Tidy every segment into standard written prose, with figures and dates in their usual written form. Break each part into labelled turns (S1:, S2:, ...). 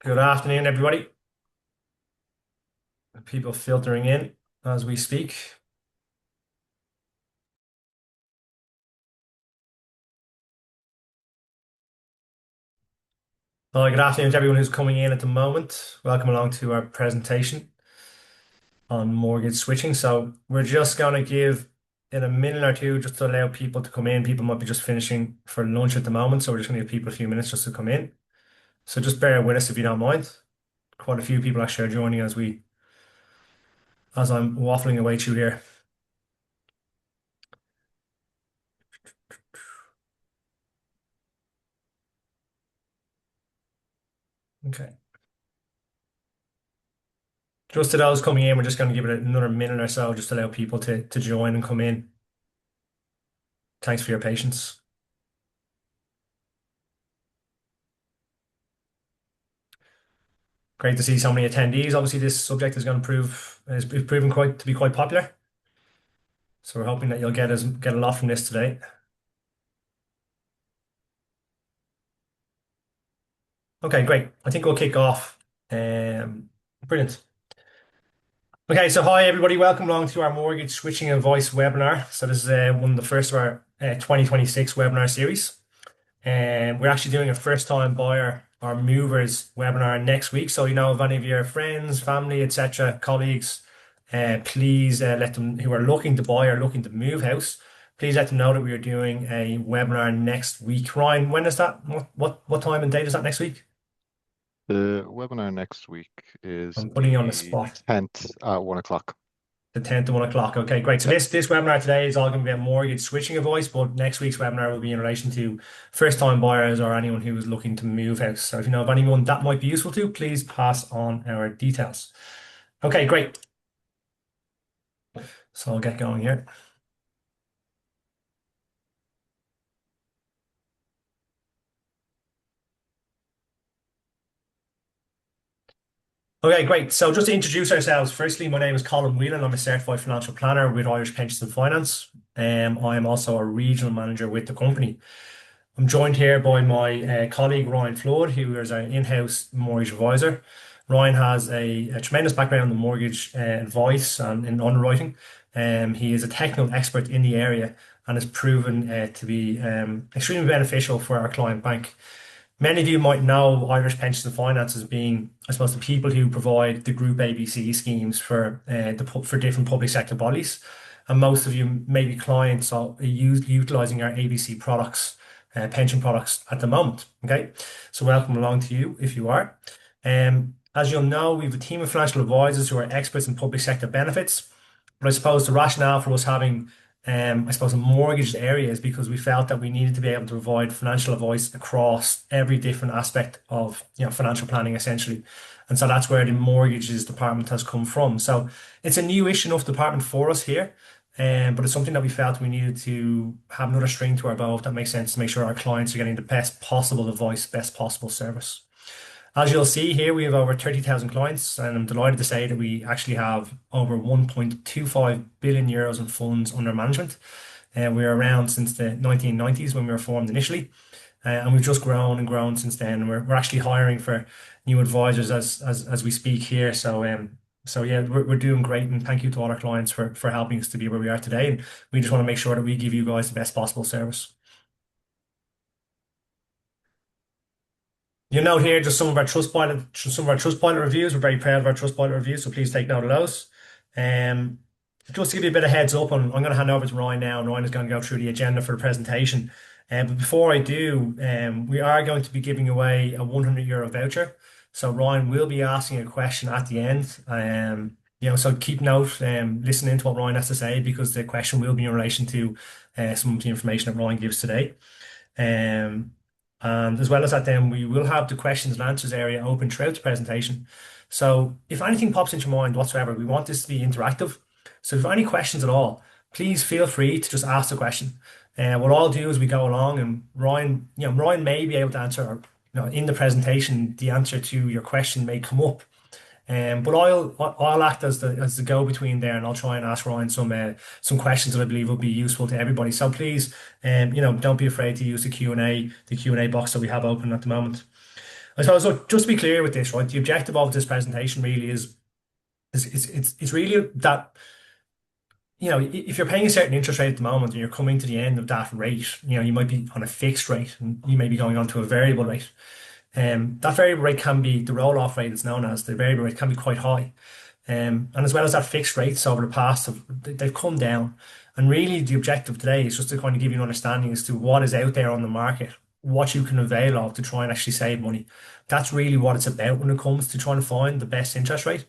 S1: Good afternoon, everybody. People filtering in as we speak. Well, good afternoon to everyone who's coming in at the moment. Welcome along to our presentation on mortgage switching. So we're just going to give in a minute or two just to allow people to come in. People might be just finishing for lunch at the moment, so we're just going to give people a few minutes just to come in. So just bear with us if you don't mind. Quite a few people actually are joining as I'm waffling away through here. Okay. Just to those coming in, we're just going to give it another minute or so just to allow people to join and come in. Thanks for your patience. Great to see so many attendees. Obviously, this subject is going to prove is proven quite to be quite popular. So we're hoping that you'll get a lot from this today. Okay, great. I think we'll kick off. Brilliant. Okay, so hi everybody. Welcome along to our mortgage switching and voice webinar. So this is one of the first of our 2026 webinar series. And we're actually doing a first time buyer or movers webinar next week. So, if any of your friends, family, etc., colleagues, please let them who are looking to buy or looking to move house, please let them know that we are doing a webinar next week. Ryan, when is that? What time and date is that next week?
S2: The webinar next week is
S1: I'm putting you on the
S2: the
S1: spot.
S2: 10th at 1 o'clock.
S1: The 10th to 1 o'clock. Okay, great. So
S2: Yep.
S1: this webinar today is all going to be about mortgage switching advice, but next week's webinar will be in relation to first time buyers or anyone who is looking to move house. So if you know of anyone that might be useful to, please pass on our details. Okay, great. So I'll get going here. Okay, great. So just to introduce ourselves, firstly, my name is Colin Whelan. I'm a certified financial planner with Irish Pensions and Finance. I am also a regional manager with the company. I'm joined here by my colleague Ryan Flood, who is our in-house mortgage advisor. Ryan has a tremendous background in mortgage advice and in underwriting. He is a technical expert in the area and has proven to be extremely beneficial for our client bank. Many of you might know Irish Pensions and Finance as being, I suppose, the people who provide the Group ABC schemes for different public sector bodies, and most of you may be clients or utilizing our ABC products, pension products at the moment. Okay, so welcome along to you if you are. As you'll know, we have a team of financial advisors who are experts in public sector benefits. But I suppose the rationale for us having I suppose, a mortgaged area is because we felt that we needed to be able to provide financial advice across every different aspect of, financial planning, essentially. And so that's where the mortgages department has come from. So it's a new-ish enough department for us here, but it's something that we felt we needed to have another string to our bow, if that makes sense, to make sure our clients are getting the best possible advice, best possible service. As you'll see here, we have over 30,000 clients, and I'm delighted to say that we actually have over 1.25 billion euros in funds under management. We were around since the 1990s when we were formed initially, and we've just grown and grown since then. And we're actually hiring for new advisors as we speak here. So yeah, we're doing great, and thank you to all our clients for helping us to be where we are today. And we just want to make sure that we give you guys the best possible service. You note here just some of our Trustpilot reviews. We're very proud of our Trustpilot reviews, so please take note of those. Um, just to give you a bit of heads up, I'm going to hand over to Ryan now, and Ryan is going to go through the agenda for the presentation. But before I do, we are going to be giving away a 100 euro voucher. So Ryan will be asking a question at the end. So keep note, listen into what Ryan has to say because the question will be in relation to some of the information that Ryan gives today. Um, and as well as that, then we will have the questions and answers area open throughout the presentation. So if anything pops into your mind whatsoever, we want this to be interactive. So if you have any questions at all, please feel free to just ask the question. And what I'll do is we go along and Ryan may be able to answer, or, in the presentation, the answer to your question may come up. But I'll act as the go-between there, and I'll try and ask Ryan some questions that I believe will be useful to everybody. So please, don't be afraid to use the Q&A box that we have open at the moment. I suppose, look, just to be clear with this, right? The objective of this presentation really is really that, if you're paying a certain interest rate at the moment and you're coming to the end of that rate, you might be on a fixed rate and you may be going on to a variable rate. That variable rate can be the roll-off rate, it's known as the variable rate, can be quite high. And as well as that fixed rates over the past, they've come down. And really, the objective today is just to kind of give you an understanding as to what is out there on the market, what you can avail of to try and actually save money. That's really what it's about when it comes to trying to find the best interest rate.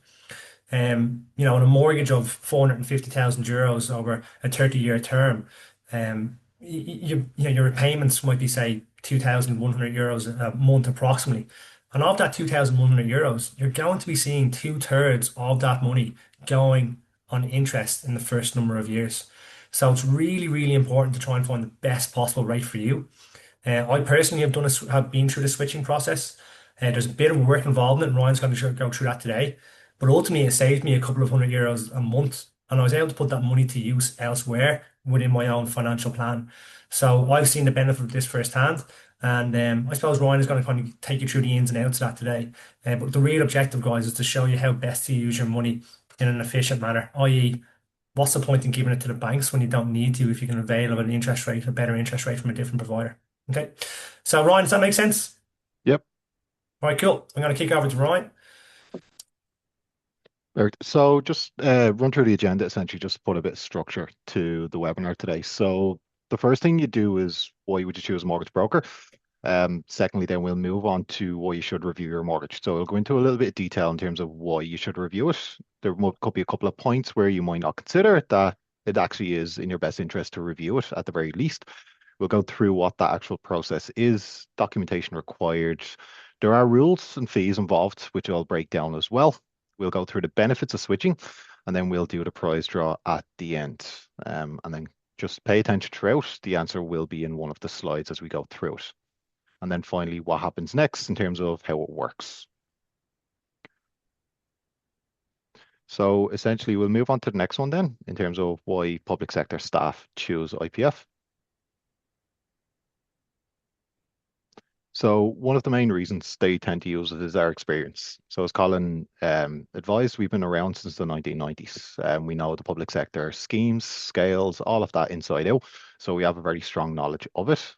S1: On a mortgage of 450,000 euros over a 30-year term, your repayments might be, say, 2,100 euros a month approximately. And of that 2,100 euros, you're going to be seeing two-thirds of that money going on interest in the first number of years. So it's really, really important to try and find the best possible rate for you. I personally have been through the switching process. There's a bit of work involved in it, and Ryan's going to go through that today. But ultimately, it saved me a couple of €100 a month, and I was able to put that money to use elsewhere within my own financial plan. So I've seen the benefit of this firsthand, and I suppose Ryan is going to kind of take you through the ins and outs of that today. But the real objective, guys, is to show you how best to use your money in an efficient manner, i.e., what's the point in giving it to the banks when you don't need to if you can avail of an interest rate, a better interest rate from a different provider. Okay. So Ryan, does that make sense?
S2: Yep.
S1: All right, cool. I'm going to kick over to Ryan.
S2: Right. So just run through the agenda, essentially, just put a bit of structure to the webinar today. So the first thing you do is why would you choose a mortgage broker? Secondly, then we'll move on to why you should review your mortgage. So we'll go into a little bit of detail in terms of why you should review it. Could be a couple of points where you might not consider it, that it actually is in your best interest to review it at the very least. We'll go through what that actual process is, documentation required. There are rules and fees involved, which I'll break down as well. We'll go through the benefits of switching, and then we'll do the prize draw at the end. And then just pay attention throughout. The answer will be in one of the slides as we go through it. And then finally, what happens next in terms of how it works. So essentially, we'll move on to the next one then, in terms of why public sector staff choose IPF. So one of the main reasons they tend to use it is our experience. So as Colin advised, we've been around since the 1990s. We know the public sector schemes, scales, all of that inside out. So we have a very strong knowledge of it.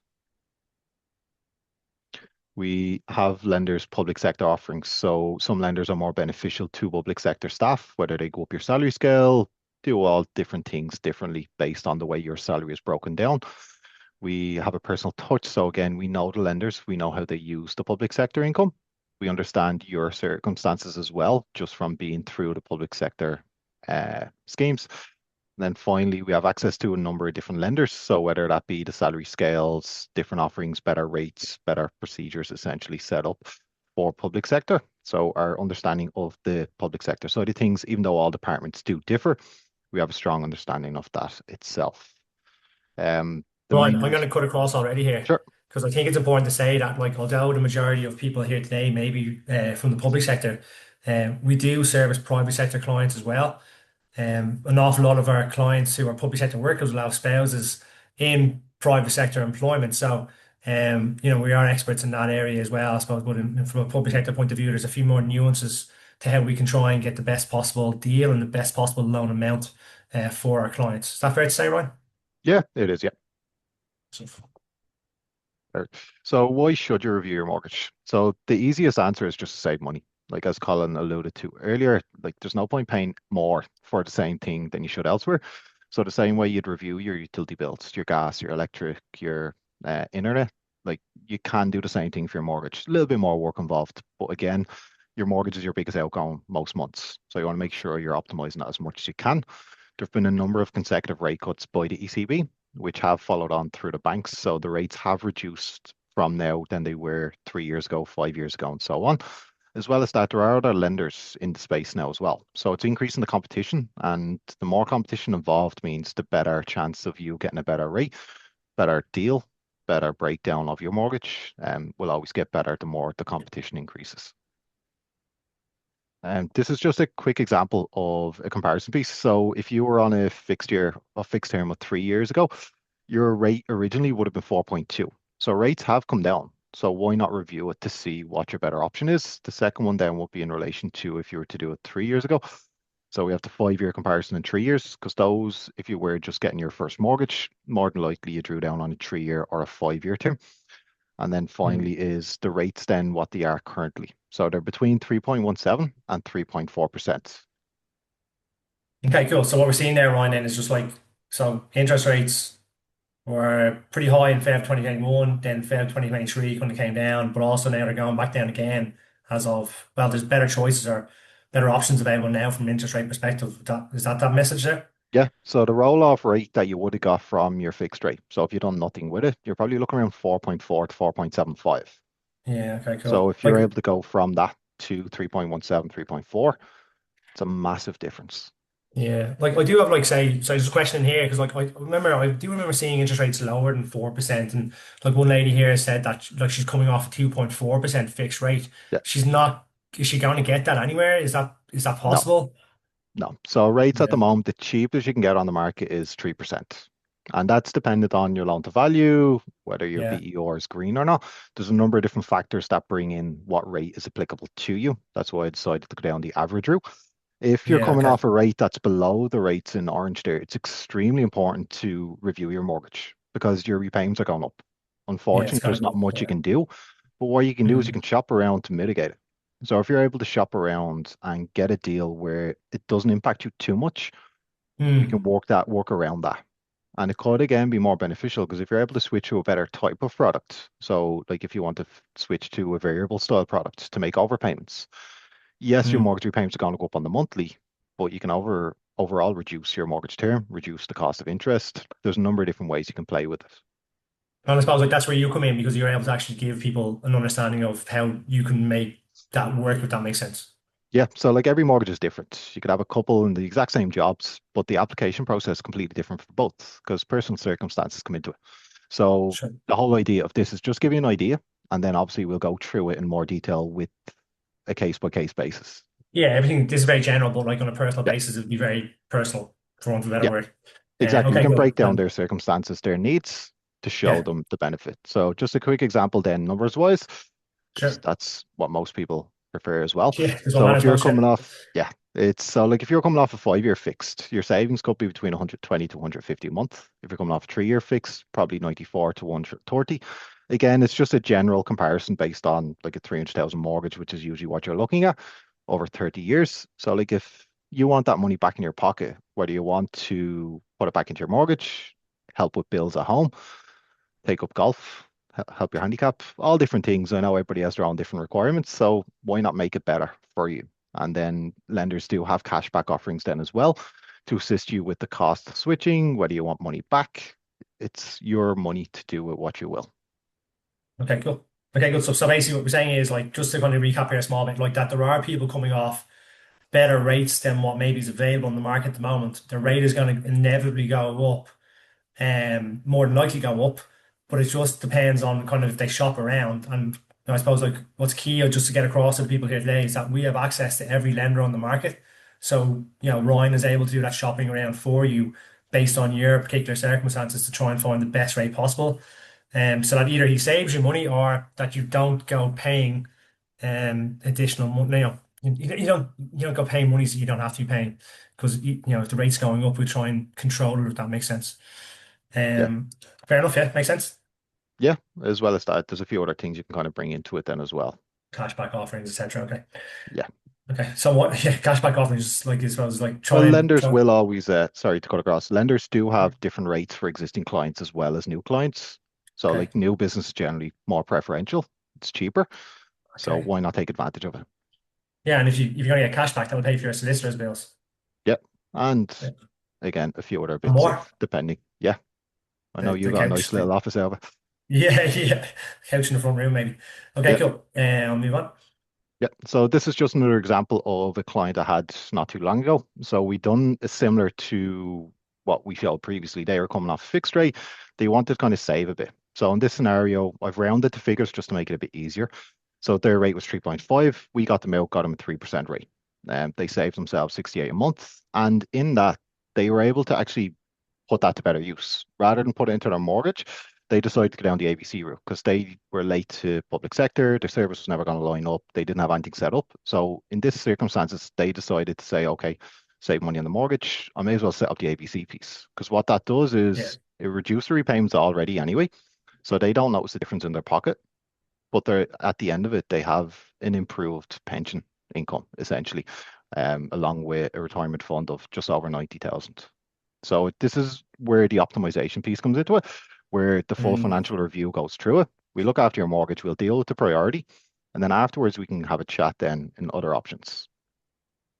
S2: We have lenders' public sector offerings. So some lenders are more beneficial to public sector staff, whether they go up your salary scale, do all different things differently based on the way your salary is broken down. We have a personal touch. So again, we know the lenders, we know how they use the public sector income. We understand your circumstances as well, just from being through the public sector schemes. And then finally, we have access to a number of different lenders. So whether that be the salary scales, different offerings, better rates, better procedures essentially set up for public sector. So our understanding of the public sector side of things, even though all departments do differ, we have a strong understanding of that itself.
S1: Ryan, I'm going to cut across already here
S2: Sure.
S1: because I think it's important to say that, like, although the majority of people here today may be from the public sector, we do service private sector clients as well. An awful lot of our clients who are public sector workers will have spouses in private sector employment. So, we are experts in that area as well, I suppose. But from a public sector point of view, there's a few more nuances to how we can try and get the best possible deal and the best possible loan amount for our clients. Is that fair to say, Ryan?
S2: Yeah, it is. Yeah.
S1: So,
S2: So why should you review your mortgage? So the easiest answer is just to save money. Like as Colin alluded to earlier, like there's no point paying more for the same thing than you should elsewhere. So the same way you'd review your utility bills, your gas, your electric, your internet, like you can do the same thing for your mortgage. A little bit more work involved, but again, your mortgage is your biggest outgoing most months. So you want to make sure you're optimizing that as much as you can. There have been a number of consecutive rate cuts by the ECB, which have followed on through the banks. So the rates have reduced from now than they were 3 years ago, 5 years ago, and so on. As well as that, there are other lenders in the space now as well. So it's increasing the competition, and the more competition involved means the better chance of you getting a better rate, better deal, better breakdown of your mortgage, and will always get better the more the competition increases. And this is just a quick example of a comparison piece. So if you were on a fixed term of 3 years ago, your rate originally would have been 4.2. So rates have come down. So why not review it to see what your better option is? The second one then would be in relation to if you were to do it 3 years ago. So we have the 5 year comparison in 3 years, because those, if you were just getting your first mortgage, more than likely you drew down on a 3 year or a 5 year term. And then
S1: Mm.
S2: finally is the rates then what they are currently. So they're between 3.17 and 3.4%.
S1: Okay, cool. So what we're seeing there, Ryan, then is just like, so interest rates were pretty high in Feb 2021, then Feb 2023 kind of came down, but also now they're going back down again as of, well, there's better choices or better options available now from an interest rate perspective. Is that message there?
S2: Yeah, so the roll-off rate that you would have got from your fixed rate. So if you've done nothing with it, you're probably looking around 4.4 to 4.75.
S1: Yeah, okay,
S2: So
S1: cool.
S2: if
S1: Like,
S2: you're able to go from that to 3.17, 3.4, it's a massive difference.
S1: yeah, like I do have like say, so there's a question here because like I do remember seeing interest rates lower than 4%, and like one lady here said that like she's coming off a 2.4% fixed rate.
S2: Yeah,
S1: She's not, is she going to get that anywhere? Is that
S2: no,
S1: possible?
S2: no. So rates at the
S1: Yeah,
S2: moment, the cheapest you can get on the market is 3%. And that's dependent on your loan to value, whether your
S1: yeah,
S2: BER is green or not. There's a number of different factors that bring in what rate is applicable to you. That's why I decided to go down the average route. If you're
S1: yeah.
S2: coming
S1: Okay.
S2: off a rate that's below the rates in orange there, it's extremely important to review your mortgage because your repayments are going up.
S1: Yeah, it's
S2: Unfortunately,
S1: got to
S2: there's not
S1: go.
S2: much you
S1: Yeah.
S2: can do, but what you can do is you
S1: Mm,
S2: can shop around to mitigate it. So if you're able to shop around and get a deal where it doesn't impact you too much, you can
S1: mm,
S2: work around that. And it could again be more beneficial because if you're able to switch to a better type of product, so like if you want to switch to a variable style product to make overpayments, yes, your
S1: mm.
S2: mortgage repayments are going to go up on the monthly, but you can overall reduce your mortgage term, reduce the cost of interest. There's a number of different ways you can play with it.
S1: And I suppose like that's where you come in because you're able to actually give people an understanding of how you can make that work, if that makes sense.
S2: Yeah, so like every mortgage is different. You could have a couple in the exact same jobs, but the application process is completely different for both because personal circumstances come into it. So
S1: Sure.
S2: the whole idea of this is just give you an idea, and then obviously we'll go through it in more detail with a case by case basis.
S1: Yeah, everything this is very general, but like on a personal
S2: Yeah,
S1: basis, it'd be very personal, for want of a better
S2: yeah,
S1: word.
S2: exactly. We
S1: Okay,
S2: can
S1: cool.
S2: break down their circumstances, their needs to show
S1: Yeah,
S2: them the benefit. So just a quick example then, numbers wise, because
S1: sure.
S2: that's what most people prefer as well.
S1: Yeah, there's one
S2: So
S1: man
S2: if
S1: as
S2: you're
S1: most, yeah.
S2: coming off, yeah, it's so like if you're coming off a 5 year fixed, your savings could be between 120 to 150 a month. If you're coming off a 3 year fixed, probably 94 to 130. Again, it's just a general comparison based on like a 300,000 mortgage, which is usually what you're looking at over 30 years. So like if you want that money back in your pocket, whether you want to put it back into your mortgage, help with bills at home, take up golf, help your handicap, all different things. I know everybody has their own different requirements, so why not make it better for you? And then lenders do have cashback offerings then as well to assist you with the cost of switching, whether you want money back. It's your money to do with what you will.
S1: Okay, cool. Okay, good. So basically what we're saying is like just to kind of recap here a small bit, like that there are people coming off better rates than what maybe is available in the market at the moment. The rate is going to inevitably go up, more than likely go up, but it just depends on kind of if they shop around. And I suppose like what's key just to get across to the people here today is that we have access to every lender on the market. So, Ryan is able to do that shopping around for you based on your particular circumstances to try and find the best rate possible. So that either he saves you money or that you don't go paying additional money. You don't go paying monies that you don't have to be paying because if the rate's going up, we try and control it if that makes sense.
S2: Yeah.
S1: Um, Fair enough. Yeah, makes sense.
S2: Yeah. As well as that, there's a few other things you can kind of bring into it then as well.
S1: Cashback offerings, etc. Okay.
S2: Yeah.
S1: Okay. So what? Yeah, cashback offerings like as well as like
S2: Well,
S1: try and
S2: lenders
S1: try.
S2: will always, sorry to cut across, lenders do have different rates for existing clients as well as new clients. So,
S1: Okay.
S2: like new business is generally more preferential, it's cheaper. So,
S1: Okay.
S2: why not take advantage of it?
S1: Yeah, and if you're gonna get cashback, that will pay for your solicitor's bills.
S2: Yep. And
S1: Yeah.
S2: again, a few other
S1: And
S2: bits
S1: more.
S2: if depending. Yeah. I know
S1: The
S2: you got a nice
S1: couch.
S2: little office out of it.
S1: Yeah, yeah. Couch in the front room, maybe. Okay,
S2: Yep.
S1: cool. I'll move on.
S2: Yep. So this is just another example of a client I had not too long ago. So we done a similar to what we showed previously. They were coming off fixed rate. They wanted to kind of save a bit. So in this scenario, I've rounded the figures just to make it a bit easier. So their rate was 3.5. We got them out, got them a 3% rate. They saved themselves 68 a month. And in that, they were able to actually put that to better use. Rather than put it into their mortgage, they decided to go down the ABC route because they were late to public sector. Their service was never going to line up. They didn't have anything set up. So in this circumstances, they decided to say, okay, save money on the mortgage. I may as well set up the ABC piece because what that does
S1: Yeah.
S2: is it reduces the repayments already anyway. So they don't notice the difference in their pocket, but they're at the end of it, they have an improved pension income essentially, along with a retirement fund of just over 90,000. So this is where the optimization piece comes into it, where the full
S1: Mm.
S2: financial review goes through it. We look after your mortgage, we'll deal with the priority, and then afterwards we can have a chat then in other options.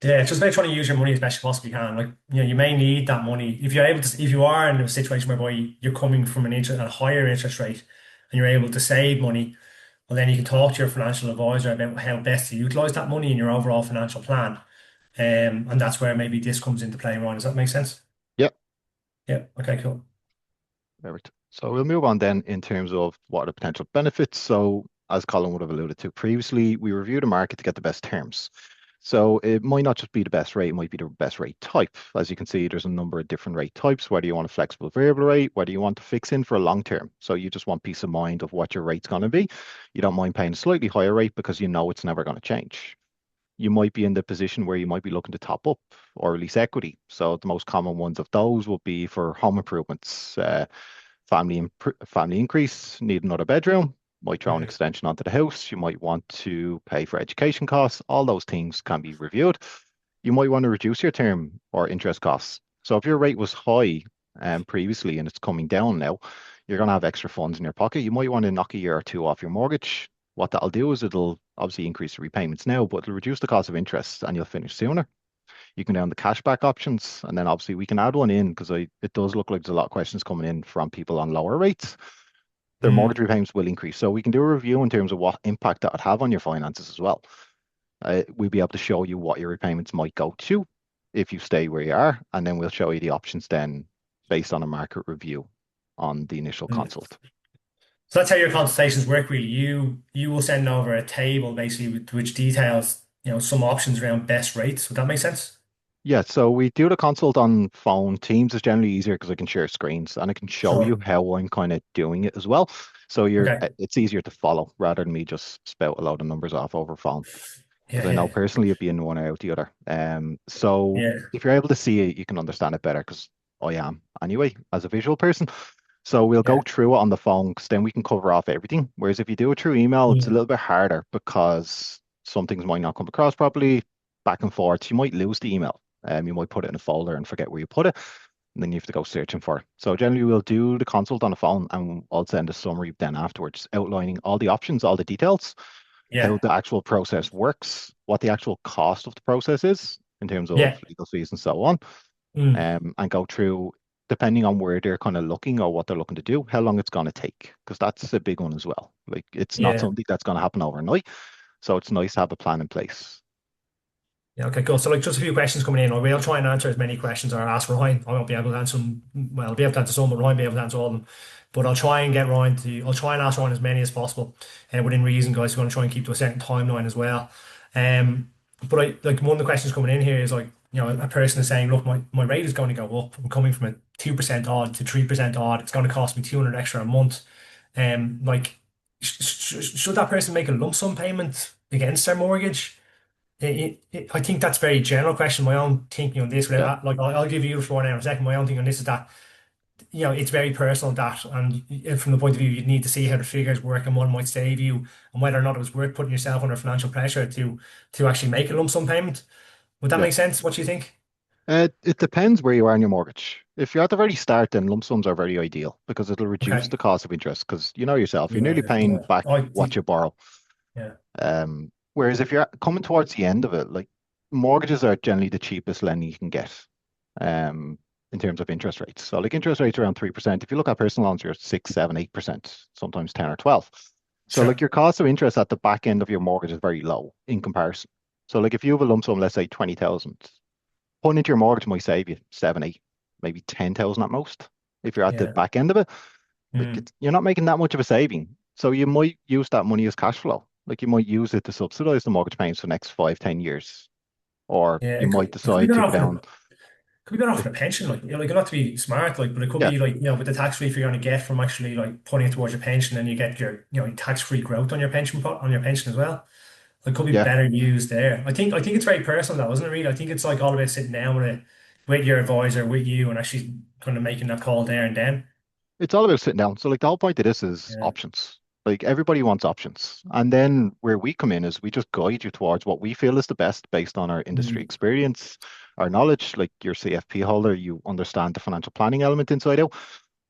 S1: Yeah, it's just about trying to use your money as best you possibly can. Like, you may need that money if you're able to. If you are in a situation whereby you're coming from a higher interest rate, and you're able to save money, well, then you can talk to your financial advisor about how best to utilize that money in your overall financial plan. And that's where maybe this comes into play, Ryan. Does that make sense?
S2: Yep,
S1: Yeah. Okay. Cool.
S2: perfect. So we'll move on then in terms of what are the potential benefits. So as Colin would have alluded to previously, we review the market to get the best terms. So it might not just be the best rate, it might be the best rate type. As you can see, there's a number of different rate types, whether you want a flexible variable rate, whether you want to fix in for a long term. So you just want peace of mind of what your rate's going to be. You don't mind paying a slightly higher rate because you know it's never going to change. You might be in the position where you might be looking to top up or release equity. So the most common ones of those will be for home improvements, family increase, need another bedroom, might throw an
S1: Mm.
S2: extension onto the house. You might want to pay for education costs. All those things can be reviewed. You might want to reduce your term or interest costs. So if your rate was high previously and it's coming down now, you're going to have extra funds in your pocket. You might want to knock a year or two off your mortgage. What that'll do is it'll obviously increase the repayments now, but it'll reduce the cost of interest and you'll finish sooner. You can down the cashback options, and then obviously we can add one in because it does look like there's a lot of questions coming in from people on lower rates. Their mortgage
S1: Mm.
S2: repayments will increase. So we can do a review in terms of what impact that would have on your finances as well. We'll be able to show you what your repayments might go to if you stay where you are, and then we'll show you the options then based on a market review on the initial
S1: Mm.
S2: consult.
S1: So that's how your consultations work, really. You will send over a table basically with which details, some options around best rates. Would that make sense?
S2: Yeah, so we do the consult on phone. Teams is generally easier because I can share screens and I can show you
S1: Sure.
S2: how I'm kind of doing it as well. So
S1: Okay.
S2: it's easier to follow rather than me just spout a load of numbers off over phone. Because
S1: Yeah,
S2: I know
S1: yeah,
S2: personally it'd be in one or out the other. So
S1: yeah,
S2: if you're able to see it, you can understand it better because I am anyway as a visual person. So we'll go
S1: yeah.
S2: through it on the phone because then we can cover off everything. Whereas if you do it through email, it's a
S1: Mm.
S2: little bit harder because some things might not come across properly, back and forth. You might lose the email. You might put it in a folder and forget where you put it, and then you have to go searching for it. So generally, we'll do the consult on the phone, and I'll send a summary then afterwards, outlining all the options, all the details, how
S1: Yeah,
S2: the actual process works, what the actual cost of the process is in terms of
S1: yeah.
S2: legal fees and so on,
S1: Mm.
S2: and go through, depending on where they're kind of looking or what they're looking to do, how long it's going to take, because that's a big one as well. Like it's not
S1: Yeah.
S2: something that's going to happen overnight, so it's nice to have a plan in place.
S1: Yeah, okay, cool. So, like, just a few questions coming in. I will try and answer as many questions or ask Ryan. I won't be able to answer them. Well, I'll be able to answer some, but Ryan will be able to answer all of them. But I'll try and ask Ryan as many as possible, within reason, guys. I'm going to try and keep to a certain timeline as well. But like, one of the questions coming in here is like, a person is saying, look, my rate is going to go up. I'm coming from a 2% odd to 3% odd. It's going to cost me 200 extra a month. Like, should that person make a lump sum payment against their mortgage? I think that's a very general question. My own thinking on this,
S2: Yeah,
S1: like I'll give you the floor now in a second. My own thing on this is that it's very personal that, and from the point of view, you need to see how the figures work and what might save you, and whether or not it was worth putting yourself under financial pressure to actually make a lump sum payment. Would that
S2: yeah.
S1: make sense? What do you think?
S2: It depends where you are in your mortgage. If you're at the very start, then lump sums are very ideal because it'll reduce
S1: Okay.
S2: the cost of interest. Because you know yourself, you're nearly
S1: Yeah.
S2: paying
S1: Yeah.
S2: back what you borrow.
S1: Yeah.
S2: Whereas if you're coming towards the end of it, like mortgages are generally the cheapest lending you can get, um, in terms of interest rates. So like interest rates around 3%. If you look at personal loans, you're 6, 7, 8%, sometimes 10 or 12. So like
S1: Sure.
S2: your cost of interest at the back end of your mortgage is very low in comparison. So like if you have a lump sum, let's say 20,000, putting into your mortgage might save you 7, 8, maybe 10,000 at most. If you're at the
S1: Yeah.
S2: back end of it, like
S1: Mm.
S2: you're not making that much of a saving. So you might use that money as cash flow. Like you might use it to subsidize the mortgage payments for the next 5, 10 years. Or
S1: Yeah.
S2: you might
S1: If we
S2: decide
S1: don't
S2: to go
S1: have
S2: down.
S1: could be better off in a pension, like, you not to be smart, like, but it could
S2: Yeah,
S1: be like, with the tax relief you're going to get from actually like putting it towards your pension, and you get your, tax-free growth on your pension pot, on your pension as well. It could be
S2: yeah.
S1: better used there. I think it's very personal though, isn't it, really? I think it's like all about sitting down with your advisor, with you, and actually kind of making that call there and then.
S2: It's all about sitting down. So like the whole point of this is
S1: Yeah.
S2: options. Like everybody wants options. And then where we come in is we just guide you towards what we feel is the best based on our industry
S1: Mm.
S2: experience, our knowledge. Like your CFP holder, you understand the financial planning element inside out.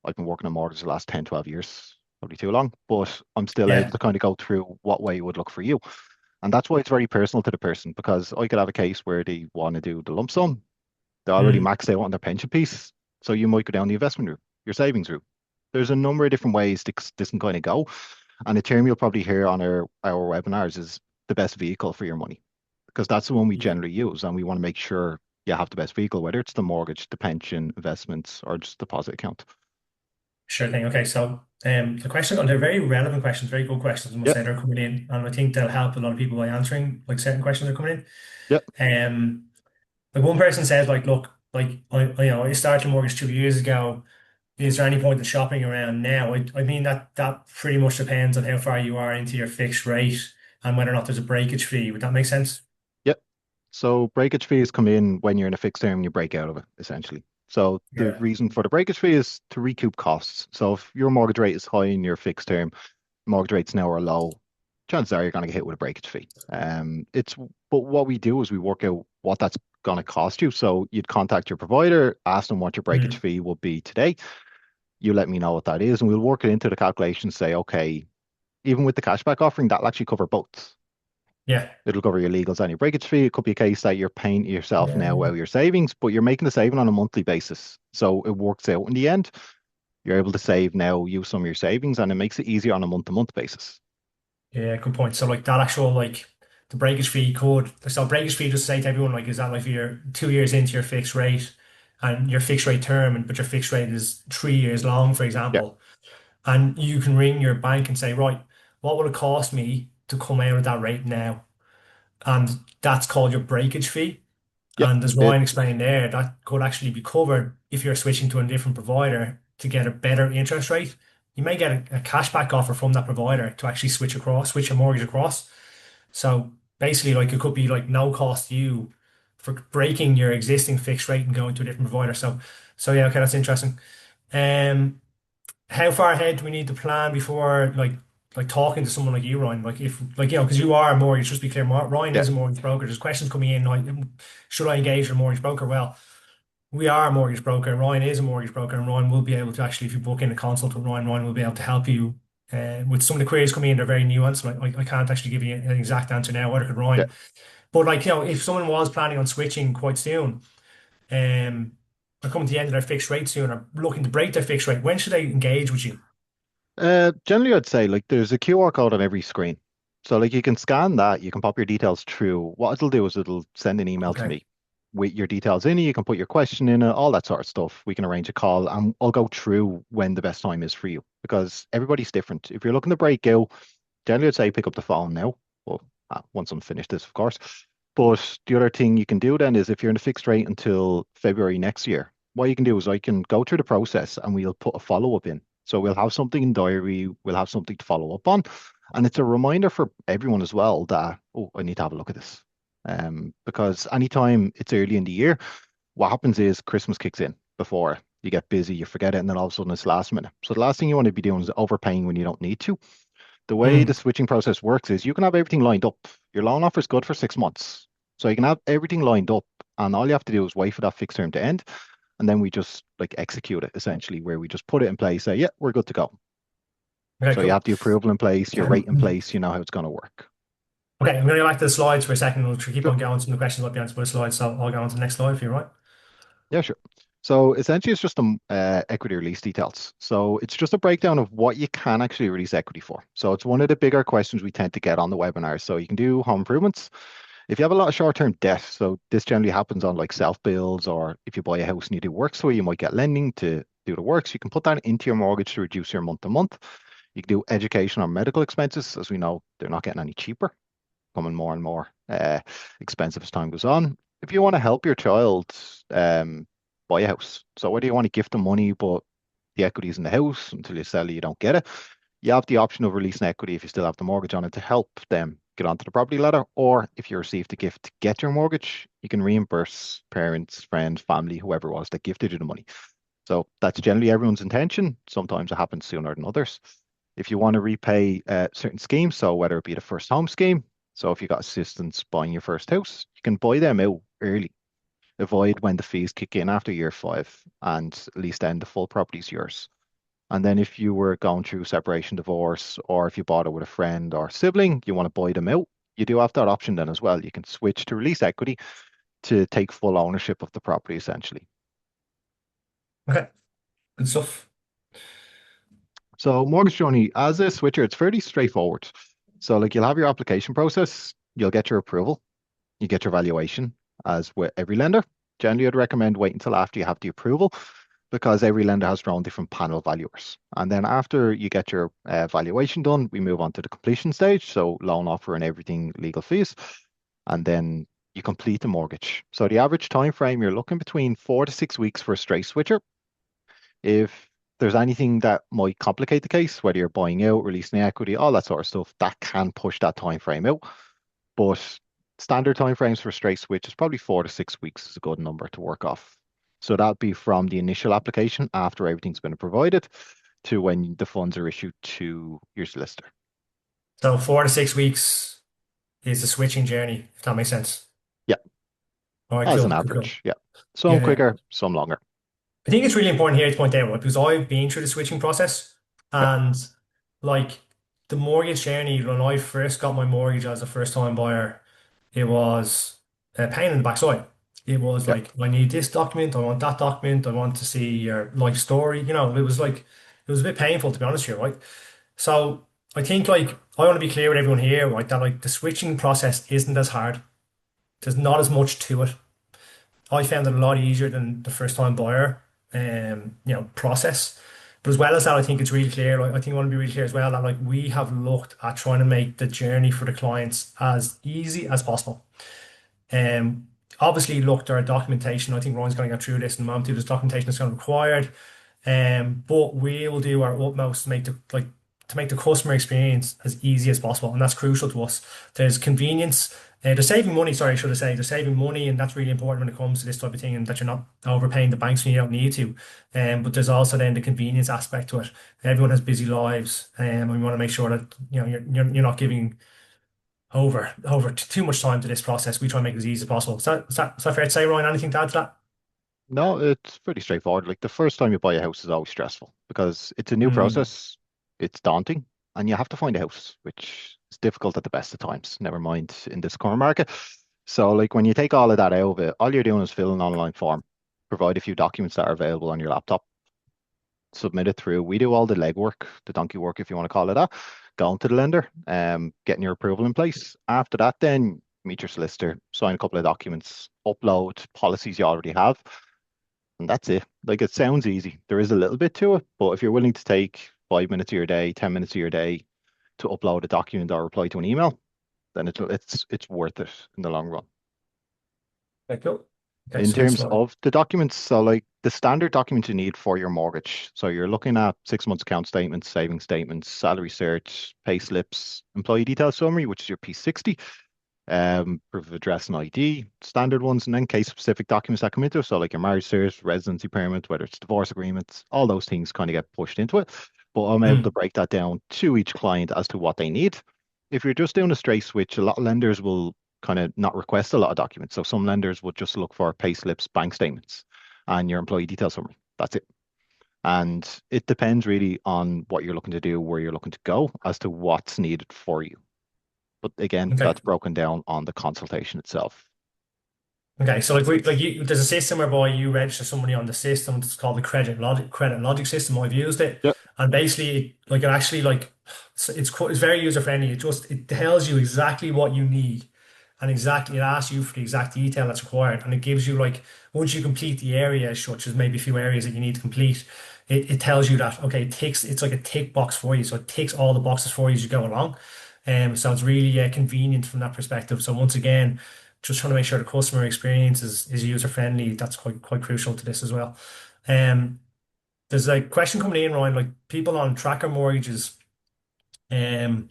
S2: I've been working on mortgage the last 10, 12 years, probably too long, but I'm still able
S1: Yeah.
S2: to kind of go through what way it would look for you. And that's why it's very personal to the person because I could have a case where they want to do the lump sum. They're already
S1: Mm.
S2: maxed out on their pension piece. So you might go down the investment route, your savings route. There's a number of different ways this can kind of go. And the term you'll probably hear on our webinars is the best vehicle for your money, because that's the one we
S1: Yeah.
S2: generally use. And we want to make sure you have the best vehicle, whether it's the mortgage, the pension, investments, or just deposit account.
S1: Sure thing. Okay, so the questions, they're very relevant questions, very good questions, I must
S2: Yep,
S1: say, they're coming in, and I think they'll help a lot of people by answering like certain questions that are coming
S2: yep,
S1: in. Like one person says, like, look, like I started a mortgage 2 years ago. Is there any point in shopping around now? I mean that pretty much depends on how far you are into your fixed rate and whether or not there's a breakage fee. Would that make sense?
S2: yep. So breakage fees come in when you're in a fixed term and you break out of it, essentially. So the
S1: Yeah.
S2: reason for the breakage fee is to recoup costs. So if your mortgage rate is high in your fixed term, mortgage rates now are low, chances are you're going to get hit with a breakage fee. But what we do is we work out what that's going to cost you. So you'd contact your provider, ask them what your breakage
S1: Mm.
S2: fee will be today. You let me know what that is, and we'll work it into the calculation. Say, okay, even with the cashback offering, that'll actually cover both.
S1: Yeah.
S2: It'll cover your legals and your breakage fee. It could be a case that you're paying yourself
S1: Yeah.
S2: now out of your savings, but you're making the saving on a monthly basis. So it works out in the end. You're able to save now, use some of your savings, and it makes it easier on a month-to-month basis.
S1: Yeah, good point. So like that actual like the breakage fee could so breakage fee, just say to everyone, like, is that like you're 2 years into your fixed rate and your fixed rate term, but your fixed rate is 3 years long, for
S2: Yeah,
S1: example, and you can ring your bank and say, right, what would it cost me to come out of that rate now? And that's called your breakage fee.
S2: yeah.
S1: And as
S2: It,
S1: Ryan explained there, that could actually be covered if you're switching to a different provider to get a better interest rate. You may get a cashback offer from that provider to actually switch your mortgage across. So basically, like it could be like no cost to you for breaking your existing fixed rate and going to a different provider. So yeah, okay, that's interesting. Um, how far ahead do we need to plan before like talking to someone like you, Ryan? Like if like because you are a mortgage, just be clear, Ryan
S2: yeah,
S1: is a mortgage broker. There's questions coming in like, should I engage a mortgage broker? Well, we are a mortgage broker, and Ryan is a mortgage broker, and Ryan will be able to actually, if you book in a consult with Ryan, Ryan will be able to help you with some of the queries coming in. They're very nuanced. I can't actually give you an exact answer now. Whether could
S2: yeah.
S1: Ryan, but like if someone was planning on switching quite soon, um, or coming to the end of their fixed rate soon, or looking to break their fixed rate, when should they engage with you?
S2: Generally, I'd say like there's a QR code on every screen. So like you can scan that, you can pop your details through. What it'll do is it'll send an email to
S1: Okay.
S2: me with your details in it. You can put your question in it, all that sort of stuff. We can arrange a call and I'll go through when the best time is for you because everybody's different. If you're looking to break out, generally I'd say pick up the phone now. Well, once I'm finished this, of course. But the other thing you can do then is if you're in a fixed rate until February next year, what you can do is I can go through the process and we'll put a follow-up in. So we'll have something in diary, we'll have something to follow up on. And it's a reminder for everyone as well that, oh, I need to have a look at this. Because anytime it's early in the year, what happens is Christmas kicks in before you get busy, you forget it, and then all of a sudden it's last minute. So the last thing you want to be doing is overpaying when you don't need to. The way the
S1: Mm.
S2: switching process works is you can have everything lined up. Your loan offer is good for 6 months. So you can have everything lined up, and all you have to do is wait for that fixed term to end. And then we just like execute it essentially, where we just put it in place, say, yeah, we're good to go.
S1: Okay,
S2: So you
S1: cool.
S2: have the approval in place, your rate in place, you know how it's going to work.
S1: Okay, I'm going to go back to the slides for a second. We'll keep
S2: Sure.
S1: on going. Some of the questions might be answered by the slides, so I'll go on to the next slide if you're right.
S2: Yeah, sure. So essentially, it's just equity release details. So it's just a breakdown of what you can actually release equity for. So it's one of the bigger questions we tend to get on the webinar. So you can do home improvements. If you have a lot of short-term debt, so this generally happens on like self-bills or if you buy a house and you do works, so you might get lending to do the works. You can put that into your mortgage to reduce your month to month. You can do education or medical expenses. As we know, they're not getting any cheaper, becoming more and more expensive as time goes on. If you want to help your child, buy a house. So whether you want to gift them money, but the equity is in the house until you sell it, you don't get it. You have the option of releasing equity if you still have the mortgage on it to help them get onto the property ladder. Or if you received a gift to get your mortgage, you can reimburse parents, friends, family, whoever it was that gifted you the money. So that's generally everyone's intention. Sometimes it happens sooner than others. If you want to repay certain schemes, so whether it be the first home scheme, so if you got assistance buying your first house, you can buy them out early. Avoid when the fees kick in after year 5, and at least then the full property's yours. And then if you were going through separation, divorce, or if you bought it with a friend or sibling, you want to buy them out, you do have that option then as well. You can switch to release equity to take full ownership of the property essentially.
S1: Okay, good stuff.
S2: So mortgage journey, as a switcher, it's fairly straightforward. So like you'll have your application process, you'll get your approval, you get your valuation, as with every lender. Generally, I'd recommend wait until after you have the approval because every lender has their own different panel valuers. And then after you get your valuation done, we move on to the completion stage. So loan offer and everything, legal fees, and then you complete the mortgage. So the average time frame, you're looking between 4 to 6 weeks for a straight switcher. If there's anything that might complicate the case, whether you're buying out, releasing equity, all that sort of stuff, that can push that time frame out. But standard time frames for a straight switch is probably 4 to 6 weeks is a good number to work off. So that'd be from the initial application after everything's been provided to when the funds are issued to your solicitor.
S1: So 4 to 6 weeks is the switching journey, if that makes sense.
S2: Yeah,
S1: All right,
S2: as an
S1: cool, cool, cool.
S2: average. Yeah. Some
S1: Yeah.
S2: quicker, some longer.
S1: I think it's really important here to point out, right, because I've been through the switching process
S2: Yep.
S1: and like the mortgage journey, when I first got my mortgage as a first time buyer, it was a pain in the backside. It was
S2: Yep.
S1: like, I need this document, I want that document, I want to see your life story. It was like, it was a bit painful to be honest here, right? So I think like, I want to be clear with everyone here, right, that like the switching process isn't as hard. There's not as much to it. I found it a lot easier than the first time buyer process. But as well as that, I think it's really clear. I think I want to be really clear as well that like we have looked at trying to make the journey for the clients as easy as possible. Um, Obviously, look, there are documentation. I think Ryan's going to get through this in a moment too. There's documentation that's going to be required. But we will do our utmost to make the customer experience as easy as possible, and that's crucial to us. There's convenience. They're saving money, sorry, should I say. They're saving money, and that's really important when it comes to this type of thing, and that you're not overpaying the banks when you don't need to. But there's also then the convenience aspect to it. Everyone has busy lives, and we want to make sure that you're not giving over too much time to this process. We try and make it as easy as possible. Is that fair to say, Ryan? Anything to add to that?
S2: No, it's pretty straightforward. Like the first time you buy a house is always stressful because it's a new
S1: Mm,
S2: process, it's daunting, and you have to find a house, which is difficult at the best of times, never mind in this current market. So, like when you take all of that out of it, all you're doing is fill an online form, provide a few documents that are available on your laptop, submit it through. We do all the legwork, the donkey work, if you want to call it that, going to the lender, getting your approval in place. After that, then meet your solicitor, sign a couple of documents, upload policies you already have, and that's it. Like it sounds easy. There is a little bit to it, but if you're willing to take 5 minutes of your day, 10 minutes of your day to upload a document or reply to an email, then it's worth it in the long run.
S1: okay, cool. Okay,
S2: In
S1: sweet
S2: terms
S1: stuff.
S2: of the documents, so like the standard documents you need for your mortgage. So you're looking at 6 months account statements, saving statements, salary cert, pay slips, employee detail summary, which is your P60, proof of address and ID, standard ones, and then case specific documents that come into it. So like your marriage cert, residency permit, whether it's divorce agreements, all those things kind of get pushed into it. But I'm able to
S1: Mm,
S2: break that down to each client as to what they need. If you're just doing a straight switch, a lot of lenders will kind of not request a lot of documents. So some lenders would just look for pay slips, bank statements, and your employee detail summary. That's it. And it depends really on what you're looking to do, where you're looking to go, as to what's needed for you. But again,
S1: okay.
S2: that's broken down on the consultation itself.
S1: Okay, so there's a system whereby you register somebody on the system. It's called the credit logic system. I've used it,
S2: Yep.
S1: and basically, like it actually like it's very user friendly. It tells you exactly what you need, and exactly it asks you for the exact detail that's required, and it gives you like once you complete the areas, such as maybe a few areas that you need to complete, it tells you that okay, it's like a tick box for you, so it ticks all the boxes for you as you go along. So it's really convenient from that perspective. So once again. just trying to make sure the customer experience is user friendly. That's quite crucial to this as well. Um, there's a question coming in, Ryan, like people on tracker mortgages. Um,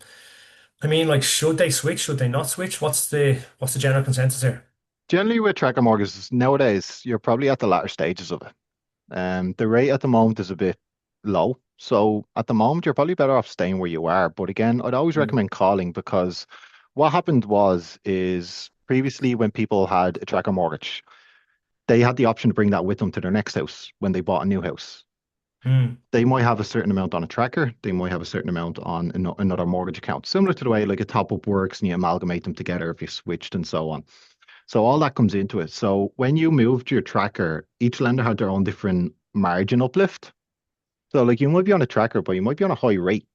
S1: I mean, like, should they switch? Should they not switch? What's the general consensus here?
S2: Generally, with tracker mortgages nowadays, you're probably at the latter stages of it. The rate at the moment is a bit low. So at the moment, you're probably better off staying where you are. But again, I'd always
S1: Mm.
S2: recommend calling because what happened is previously when people had a tracker mortgage, they had the option to bring that with them to their next house when they bought a new house.
S1: Mm.
S2: They might have a certain amount on a tracker. They might have a certain amount on another mortgage account, similar to the way like a top up works and you amalgamate them together if you switched and so on. So all that comes into it. So when you moved your tracker, each lender had their own different margin uplift. So like you might be on a tracker, but you might be on a high rate.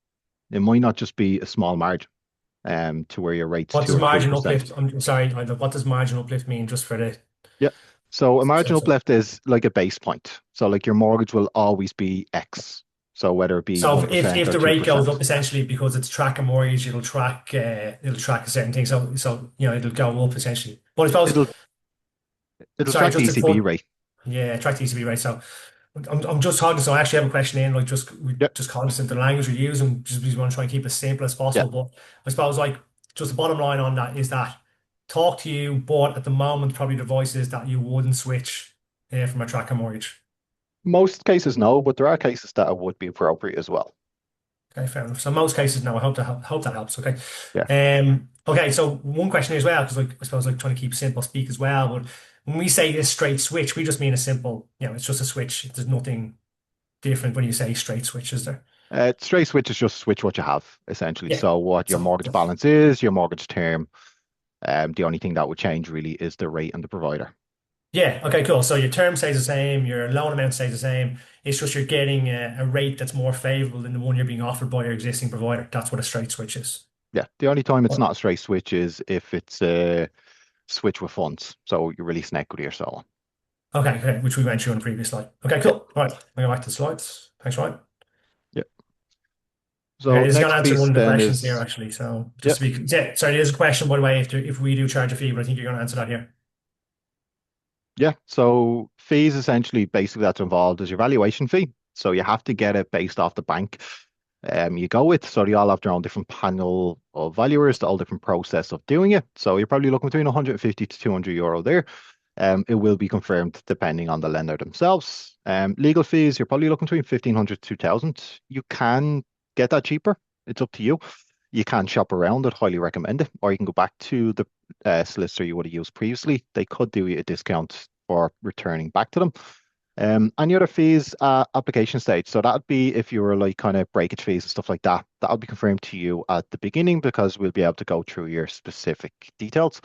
S2: It might not just be a small margin to where your rate's
S1: What
S2: two
S1: does
S2: or three
S1: margin
S2: percent.
S1: uplift? I'm sorry, what does margin uplift mean just for the
S2: Yeah. So a
S1: so,
S2: margin
S1: so,
S2: uplift is like a base point. So like your mortgage will always be X. So whether it be
S1: so if
S2: 1% or
S1: the rate goes
S2: 2%.
S1: up essentially because it's track a mortgage, it'll track a certain thing. So it'll go up essentially. But I suppose
S2: It'll it'll
S1: sorry,
S2: track the
S1: just to
S2: ECB
S1: put
S2: rate.
S1: yeah, track the ECB rate. So I'm just talking. So I actually have a question in like we
S2: Yeah.
S1: just cognizant of the language we're using, just because we want to try and keep it as simple as
S2: Yeah.
S1: possible. But I suppose like just the bottom line on that is that talk to you, but at the moment probably the voice is that you wouldn't switch from a tracker mortgage.
S2: Most cases no, but there are cases that it would be appropriate as well.
S1: Okay, fair enough. So most cases, no. I hope that helps. Okay.
S2: Yeah.
S1: Okay. So one question as well, because like I suppose like trying to keep simple speak as well. But when we say this straight switch, we just mean a simple, it's just a switch. There's nothing different when you say straight switch, is there?
S2: Straight switch is just switch what you have, essentially.
S1: Yeah.
S2: So what your
S1: So
S2: mortgage balance is, your mortgage term. The only thing that would change really is the rate and the provider.
S1: yeah. Okay. Cool. So your term stays the same. Your loan amount stays the same. It's just you're getting a rate that's more favorable than the one you're being offered by your existing provider. That's what a straight switch is.
S2: Yeah. The only time it's not a straight switch is if it's a switch with funds. So you release an equity or so on.
S1: Okay. Okay. Which we went through on the previous slide. Okay.
S2: Yeah.
S1: Cool. All right. I'll go back to the slides. Thanks, Ryan.
S2: Yeah.
S1: Okay,
S2: So
S1: this is going to
S2: next
S1: answer one
S2: piece
S1: of the
S2: then
S1: questions here,
S2: is,
S1: actually. So
S2: yeah,
S1: just to be, yeah, sorry, there's a question, by the way, if we do charge a fee, but I think you're going to answer that here.
S2: yeah. So fees essentially basically that's involved is your valuation fee. So you have to get it based off the bank you go with. So they all have their own different panel of valuers, the all different process of doing it. So you're probably looking between 150 to €200 there. It will be confirmed depending on the lender themselves. Legal fees, you're probably looking between 1,500 to 2,000. You can get that cheaper. It's up to you. You can shop around it, highly recommend it, or you can go back to the solicitor you would have used previously. They could do you a discount for returning back to them. Any other fees application stage? So that'd be if you were like kind of breakage fees and stuff like that. That'll be confirmed to you at the beginning because we'll be able to go through your specific details.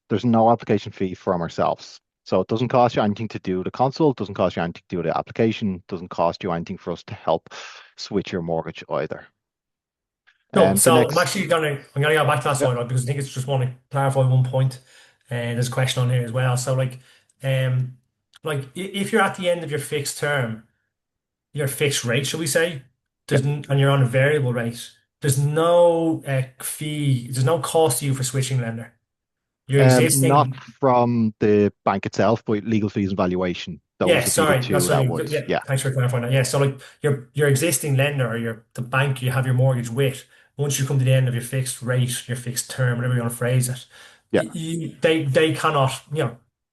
S2: There's no application fee from ourselves. So it doesn't cost you anything to do the consult, doesn't cost you anything to do the application, doesn't cost you anything for us to help switch your mortgage either.
S1: No,
S2: The
S1: so
S2: next,
S1: I'm gonna go back to that
S2: yeah,
S1: slide right, because I think it's just want to clarify one point, and there's a question on here as well. So um, if you're at the end of your fixed term, your fixed rate, shall we say,
S2: yeah.
S1: and you're on a variable rate, there's no fee, there's no cost to you for switching lender. Your
S2: Not
S1: existing
S2: from the bank itself, but legal fees and valuation.
S1: Yeah,
S2: Those would be the
S1: sorry, that's
S2: two
S1: what I
S2: that
S1: mean.
S2: would,
S1: Yeah,
S2: yeah,
S1: thanks for clarifying that. Yeah, so like your existing lender or the bank you have your mortgage with, once you come to the end of your fixed rate, your fixed term, whatever you want to phrase it,
S2: yeah,
S1: they cannot,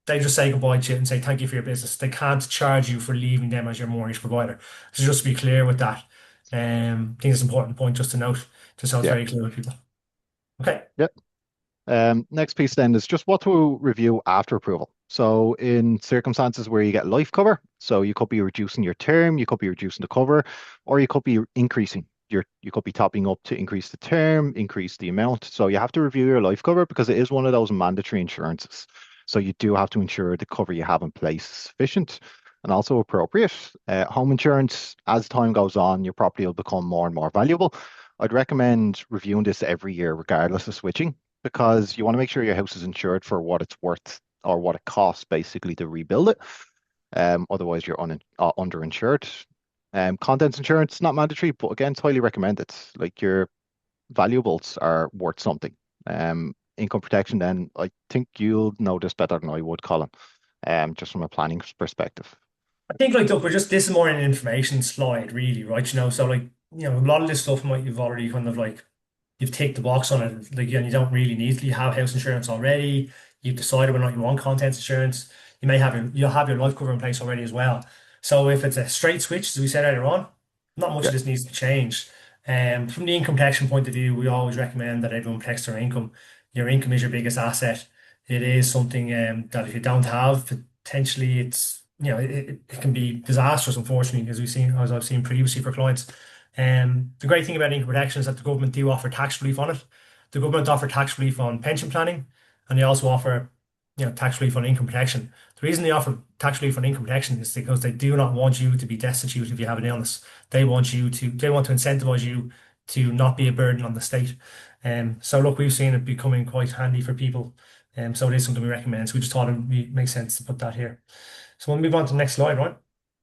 S1: they just say goodbye to you and say thank you for your business. They can't charge you for leaving them as your mortgage provider. So just to be clear with that, I think it's an important point just to note, just so it's
S2: yeah,
S1: very clear with people. Okay.
S2: yeah. Next piece then is just what to review after approval. So in circumstances where you get life cover, so you could be reducing your term, you could be reducing the cover, or you could be increasing you could be topping up to increase the term, increase the amount. So you have to review your life cover because it is one of those mandatory insurances. So you do have to ensure the cover you have in place is sufficient and also appropriate. Home insurance, as time goes on, your property will become more and more valuable. I'd recommend reviewing this every year, regardless of switching, because you want to make sure your house is insured for what it's worth or what it costs basically to rebuild it. Otherwise, you're underinsured. Contents insurance, not mandatory, but again, it's highly recommended. Like your valuables are worth something. income protection, then I think you'll know this better than I would, Colin, just from a planning perspective.
S1: I think like look, we're just this is more an information slide, really, right? So like a lot of this stuff might you've already kind of like you've ticked the box on it, like and you don't really need to. You have house insurance already. You've decided whether or not you want contents insurance. You'll have your life cover in place already as well. So if it's a straight switch, as we said earlier on, not much
S2: Yeah,
S1: of this needs to change. From the income protection point of view, we always recommend that everyone protects their income. Your income is your biggest asset. It is something that if you don't have, potentially it's it can be disastrous, unfortunately, as I've seen previously for clients. The great thing about income protection is that the government do offer tax relief on it. The government offer tax relief on pension planning, and they also offer, tax relief on income protection. The reason they offer tax relief on income protection is because they do not want you to be destitute if you have an illness. They want to incentivize you to not be a burden on the state. So look, we've seen it becoming quite handy for people. So it is something we recommend. So we just thought it would make sense to put that here. So we'll move on to the next slide, right?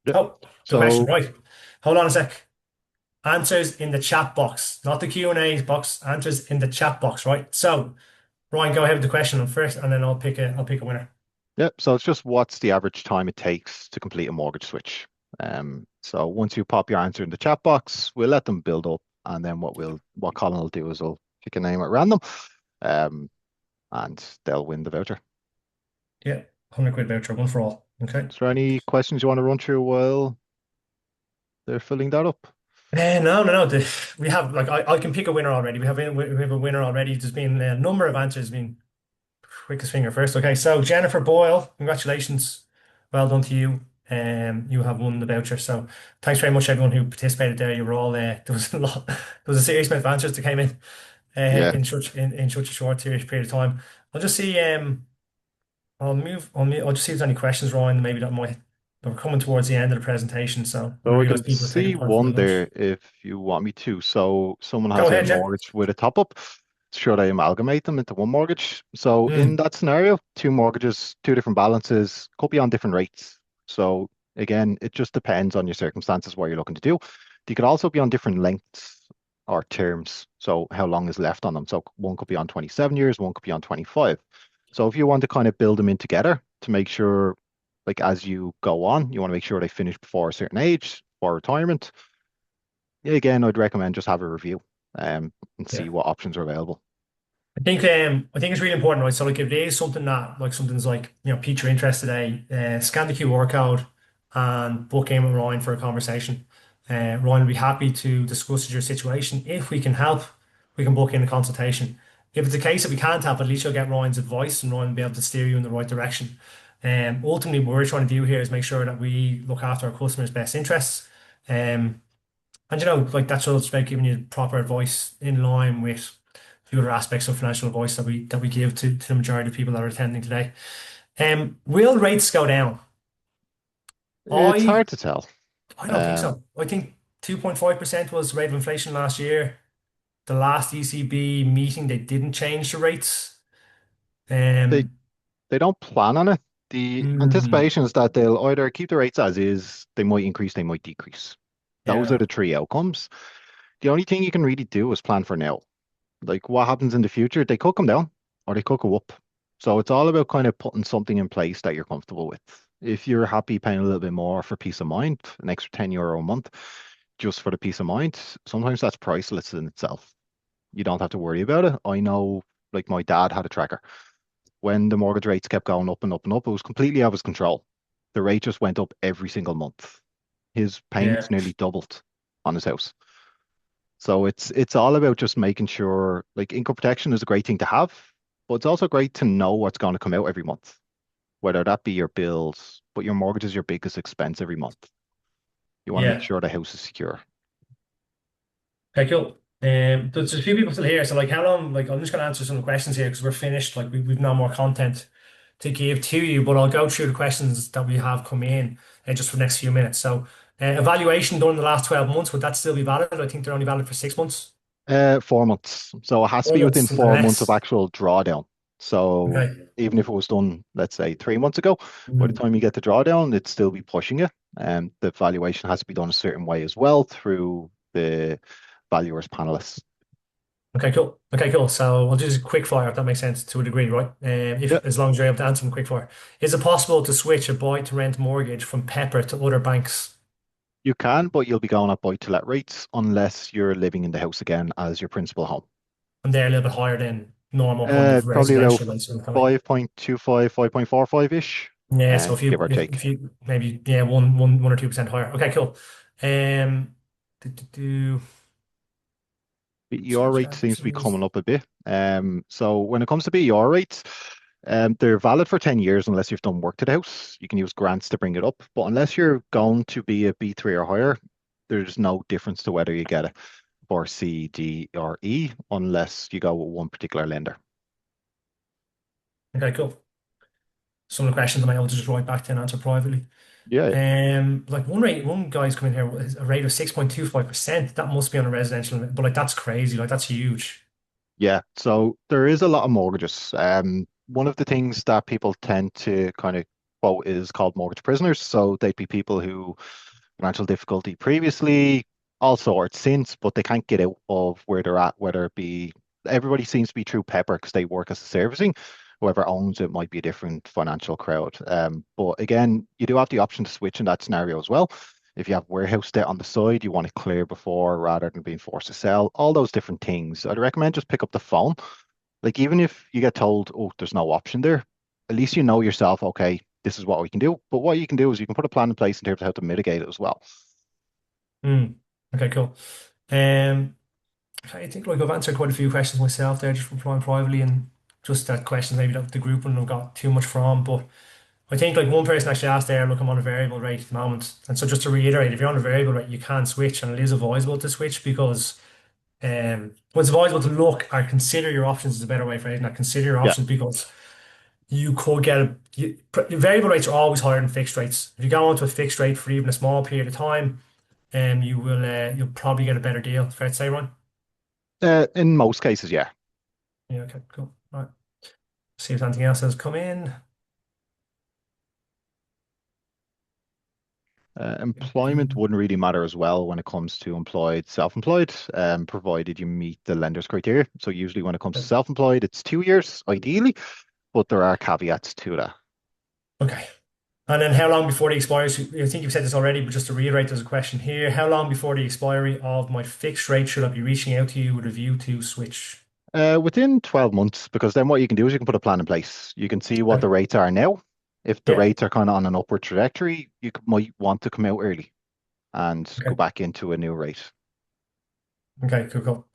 S2: yeah.
S1: Oh, the question,
S2: So
S1: right. Hold on a sec. Answers in the chat box, not the Q&A box. Answers in the chat box, right? So, Ryan, go ahead with the question first, and then I'll pick a winner.
S2: yeah, so it's just what's the average time it takes to complete a mortgage switch. So once you pop your answer in the chat box, we'll let them build up, and then what Colin will do is he'll pick a name at random, um, and they'll win the voucher.
S1: Yeah, 100 quid voucher, one for all. Okay.
S2: Is there any questions you want to run through while they're filling that up?
S1: No, no, no. We have like I can pick a winner already. We have a winner already. There's been a number of answers. Been quickest finger first. Okay, so Jennifer Boyle, congratulations. Well done to you. You have won the voucher. So thanks very much everyone who participated there. You were all there was a lot. There was a serious amount of answers that came in
S2: Yeah,
S1: in such a short period of time. I'll just see. I'll just see if there's any questions, Ryan. Maybe that might. We're coming towards the end of the presentation, so I
S2: so I
S1: realise
S2: can
S1: people are taking
S2: see
S1: time for
S2: one
S1: their lunch.
S2: there if you want me to. So someone
S1: Go
S2: has a
S1: ahead, yeah.
S2: mortgage with a top up. Should I amalgamate them into one mortgage? So in
S1: Mm,
S2: that scenario, two mortgages, two different balances, could be on different rates. So again, it just depends on your circumstances, what you're looking to do. They could also be on different lengths or terms. So how long is left on them? So one could be on 27 years, one could be on 25. So if you want to kind of build them in together to make sure, like as you go on, you want to make sure they finish before a certain age for retirement. Yeah, again, I'd recommend just have a review and see
S1: yeah.
S2: what options are available.
S1: I think it's really important, right? So like if it is something that like something's like, pique your interest today, scan the QR code and book in with Ryan for a conversation. Ryan will be happy to discuss your situation. If we can help, we can book in a consultation. If it's a case that we can't help, at least you'll get Ryan's advice and Ryan will be able to steer you in the right direction. Ultimately, what we're trying to do here is make sure that we look after our customers' best interests. Um, and like that's all it's about giving you proper advice in line with the other aspects of financial advice that we give to the majority of people that are attending today. Will rates go down?
S2: It's
S1: I
S2: hard to tell.
S1: I don't think
S2: Um,
S1: so. I think 2.5% was the rate of inflation last year. The last ECB meeting, they didn't change the rates.
S2: they
S1: Um,
S2: they don't plan on it. The
S1: mm,
S2: anticipation is that they'll either keep the rates as is, they might increase, they might decrease. Those are
S1: yeah,
S2: the three outcomes. The only thing you can really do is plan for now. Like what happens in the future, they could come down or they could go up. So it's all about kind of putting something in place that you're comfortable with. If you're happy paying a little bit more for peace of mind, an extra €10 a month, just for the peace of mind, sometimes that's priceless in itself. You don't have to worry about it. I know, like my dad had a tracker. When the mortgage rates kept going up and up and up, it was completely out of his control. The rate just went up every single month. His
S1: yeah.
S2: payments nearly doubled on his house. So it's all about just making sure like income protection is a great thing to have, but it's also great to know what's going to come out every month, whether that be your bills, but your mortgage is your biggest expense every month. You want to make
S1: Yeah.
S2: sure the house is secure.
S1: Okay, cool. There's a few people still here. So, like, how long? Like, I'm just going to answer some of the questions here because we're finished. Like, we've no more content to give to you, but I'll go through the questions that we have come in just for the next few minutes. So, evaluation done in the last 12 months, would that still be valid? I think they're only valid for 6 months,
S2: 4 months. So it has to be within
S1: 4 months, and
S2: 4 months of
S1: less.
S2: actual drawdown. So
S1: Okay.
S2: even if it was done, let's say 3 months ago, by the
S1: Mm.
S2: time you get the drawdown, it'd still be pushing it. And the valuation has to be done a certain way as well through the valuer's panelists.
S1: Okay, cool. Okay, cool. So we'll do this quick fire if that makes sense to a degree, right? If
S2: Yeah,
S1: as long as you're able to answer them quick fire. Is it possible to switch a buy to rent mortgage from Pepper to other banks?
S2: you can, but you'll be going at buy-to-let rates unless you're living in the house again as your principal home.
S1: And they're a little bit higher than normal kind of
S2: Probably about
S1: residential rates, probably.
S2: 5.25, 5.45-ish,
S1: Yeah, so if
S2: give
S1: you
S2: or take.
S1: if you maybe yeah 1 or 2% higher. Okay, cool. Um, do
S2: BER
S1: switch
S2: rate seems to be
S1: addresses.
S2: coming up a bit. So when it comes to BER rates, they're valid for 10 years unless you've done work to the house. You can use grants to bring it up, but unless you're going to be a B3 or higher, there's no difference to whether you get a or C, D, or E unless you go with one particular lender.
S1: Okay, cool. Some of the questions I might able to just write back to and answer privately.
S2: Yeah,
S1: Like one guy's coming here with a rate of 6.25%. That must be on a residential, but like that's crazy. Like that's huge.
S2: yeah. So there is a lot of mortgages. One of the things that people tend to kind of quote is called mortgage prisoners. So they'd be people who financial difficulty previously, all sorts since, but they can't get out of where they're at, whether it be everybody seems to be through Pepper because they work as a servicing. Whoever owns it might be a different financial crowd. But again, you do have the option to switch in that scenario as well. If you have warehouse debt on the side, you want to clear before rather than being forced to sell, all those different things. I'd recommend just pick up the phone. Like even if you get told, oh, there's no option there, at least you know yourself, okay, this is what we can do. But what you can do is you can put a plan in place in terms of how to mitigate it as well.
S1: Hmm. Okay, cool. Um, I think like I've answered quite a few questions myself there, just replying privately, and just that questions maybe that the group wouldn't have got too much from. But I think like one person actually asked there, look, I'm on a variable rate at the moment, and so just to reiterate, if you're on a variable rate, you can switch, and it is advisable to switch because well, it's advisable to look or consider your options is a better way of phrasing that. Consider your
S2: Yeah.
S1: options because you could get variable rates are always higher than fixed rates. If you go onto a fixed rate for even a small period of time, you'll probably get a better deal. Fair to say, Ron?
S2: In most cases, yeah.
S1: Yeah, okay, cool. Right. See if anything else has come in.
S2: Employment wouldn't really matter as well when it comes to employed, self-employed, provided you meet the lender's criteria. So usually when it comes to self-employed, it's 2 years, ideally, but there are caveats to that.
S1: Okay. And then how long before the expiry? I think you've said this already, but just to reiterate, there's a question here. How long before the expiry of my fixed rate should I be reaching out to you with a view to switch?
S2: Within 12 months, because then what you can do is you can put a plan in place. You can see what
S1: Okay.
S2: the rates are now. If the
S1: Yeah.
S2: rates are kind of on an upward trajectory, might want to come out early and go
S1: Okay.
S2: back into a new rate.
S1: Okay, cool, cool.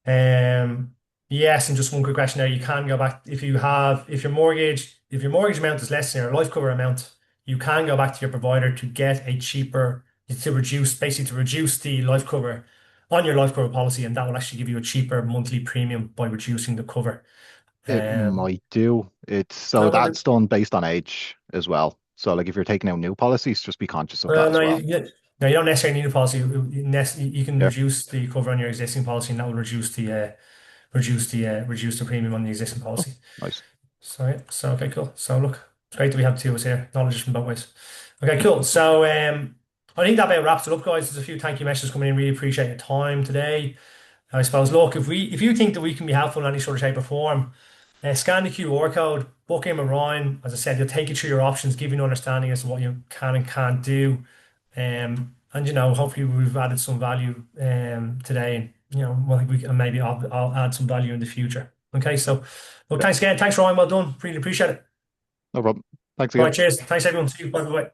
S1: Um, yes, and just one quick question there. You can go back if your mortgage amount is less than your life cover amount, you can go back to your provider to get a cheaper to reduce the life cover on your life cover policy, and that will actually give you a cheaper monthly premium by reducing the cover.
S2: It
S1: Um,
S2: might do. It's so
S1: no,
S2: that's done based on age as well. So like if you're taking out new policies, just be conscious of that
S1: Well,
S2: as well.
S1: no, you don't necessarily need a policy. You can
S2: Yeah,
S1: reduce the cover on your existing policy, and that will reduce the premium on the existing policy.
S2: nice.
S1: So yeah, so okay, cool. So look, it's great that we have two of us here. Knowledge from both ways. Okay, cool. So I think that about wraps it up, guys. There's a few thank you messages coming in. Really appreciate your time today. I suppose, look, if you think that we can be helpful in any sort of shape or form, scan the QR code, book in with Ryan. As I said, he'll take you through your options, give you an understanding as to what you can and can't do. And hopefully we've added some value today, and well, we can maybe I'll add some value in the future. Okay, so look,
S2: Yeah,
S1: thanks again, thanks Ryan, well done, really appreciate it.
S2: no problem. Thanks
S1: All
S2: again.
S1: right, cheers, thanks everyone, see you, bye bye.